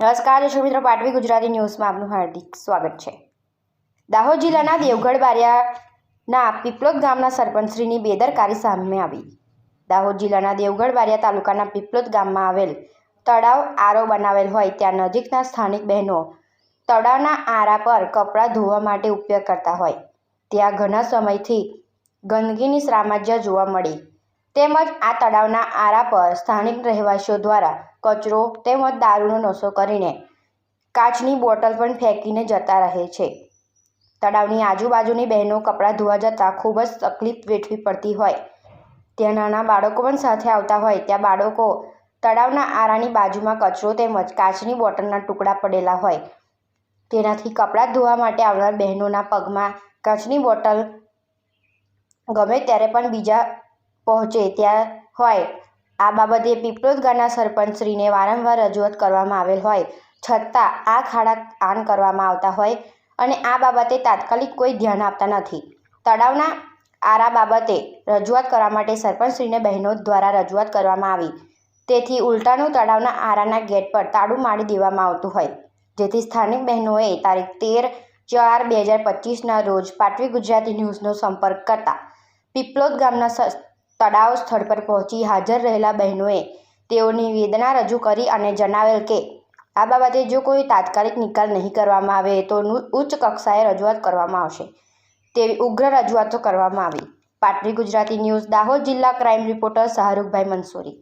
નમસ્કાર દર્શક મિત્રો, પાટવી ગુજરાતી ન્યૂઝમાં આપનું હાર્દિક સ્વાગત છે। દાહોદ જિલ્લાના દેવગઢ બારિયાના પીપલોદ ગામના સરપંચશ્રીની બેદરકારી સામે આવી। દાહોદ જિલ્લાના દેવગઢ બારિયા તાલુકાના પીપલોદ ગામમાં આવેલ તળાવ આરો બનાવેલ હોય ત્યાં નજીકના સ્થાનિક બહેનો તળાવના આરા પર કપડાં ધોવા માટે ઉપયોગ કરતા હોય ત્યાં ઘણા સમયથી ગંદકીની સામ્રાજ્ય જોવા મળી તેમજ આ તળાવના આરા પર સ્થાનિક રહેવાસીઓ દ્વારા કચરો તેમજ દારૂનો નશો કરીને કાચની બોટલ પણ ફેંકીને જતા રહે છે। તળાવની આજુબાજુની બહેનો કપડાં ધોવા જતાં ખૂબ જ તકલીફ વેઠવી પડતી હોય ત્યાં નાના બાળકો પણ સાથે આવતા હોય ત્યાં બાળકો તળાવના આરાની બાજુમાં કચરો તેમજ કાચની બોટલના ટુકડા પડેલા હોય તેનાથી કપડાં ધોવા માટે આવનાર બહેનોના પગમાં કાચની બોટલ ગમે ત્યારે પણ બીજા પહોંચે ત્યાં હોય। આ બાબતે પીપલોદ ગામના સરપંચશ્રીને વારંવાર રજૂઆત કરવામાં આવેલ હોય છતાં આ ખાડા આન કરવામાં આવતા હોય અને આ બાબતે તાત્કાલિક કોઈ ધ્યાન આપતા નથી। તળાવના આરા બાબતે રજૂઆત કરવા માટે સરપંચશ્રીને બહેનો દ્વારા રજૂઆત કરવામાં આવી તેથી ઉલટાનું તળાવના આરાના ગેટ પર તાળું મારી દેવામાં આવતું હોય જેથી સ્થાનિક બહેનોએ તારીખ 13/4/2025ના રોજ પાટવી ગુજરાતી ન્યૂઝનો સંપર્ક કરતા પીપલોદ ગામના તળાવ સ્થળ પર પહોંચી હાજર રહેલા બહેનોએ તેઓની વેદના રજૂ કરી અને જણાવેલ કે આ બાબતે જો કોઈ તાત્કાલિક નિકાલ નહીં કરવામાં આવે તો ઉચ્ચ કક્ષાએ રજૂઆત કરવામાં આવશે તેવી ઉગ્ર રજૂઆતો કરવામાં આવી। પાટવી ગુજરાતી ન્યૂઝ દાહોદ જિલ્લા ક્રાઇમ રિપોર્ટર શાહરુખભાઈ મંસૂરી।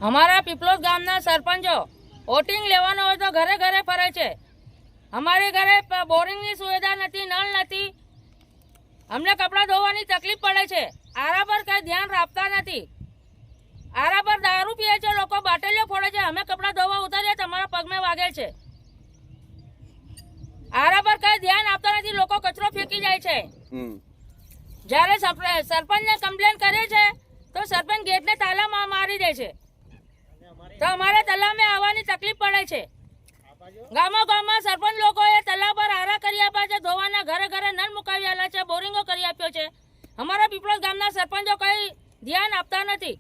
हमारा पीपलोद गामना सरपंचो वोटिंग लेवानो होय तो घरे घरे फरे छे। हमारे घरे बोरिंगनी सुविधा नथी, नल नथी, अमने कपड़ा धोवानी तकलीफ पड़े छे। आरा पर कई ध्यान राखता नथी। आरा पर दारू पीए छे, लोको बाटलियो फोड़े छे, हमें कपड़ा धोवा उतारीए तो हमारा पग में वागे छे। आरा पर कई ध्यान आपता नथी, लोको कचरो फेंकी जाय छे। જ્યારે સરપંચને કમ્પ્લેન કરે છે તો સરપંચ ગેટને તાલા મારી દે છે તો અમારે તલાવમાં આવવાની તકલીફ પડે છે। ગામમાં સરપંચ લોકોએ તલાવ પર આરા કરી આપ્યા છે, ધોવાના ઘરે ઘરે નળ મુકાવી આપ્યા છે, બોરિંગો કરી આપ્યો છે। અમારા પીપલોદ ગામના સરપંચો કઈ ધ્યાન આપતા નથી।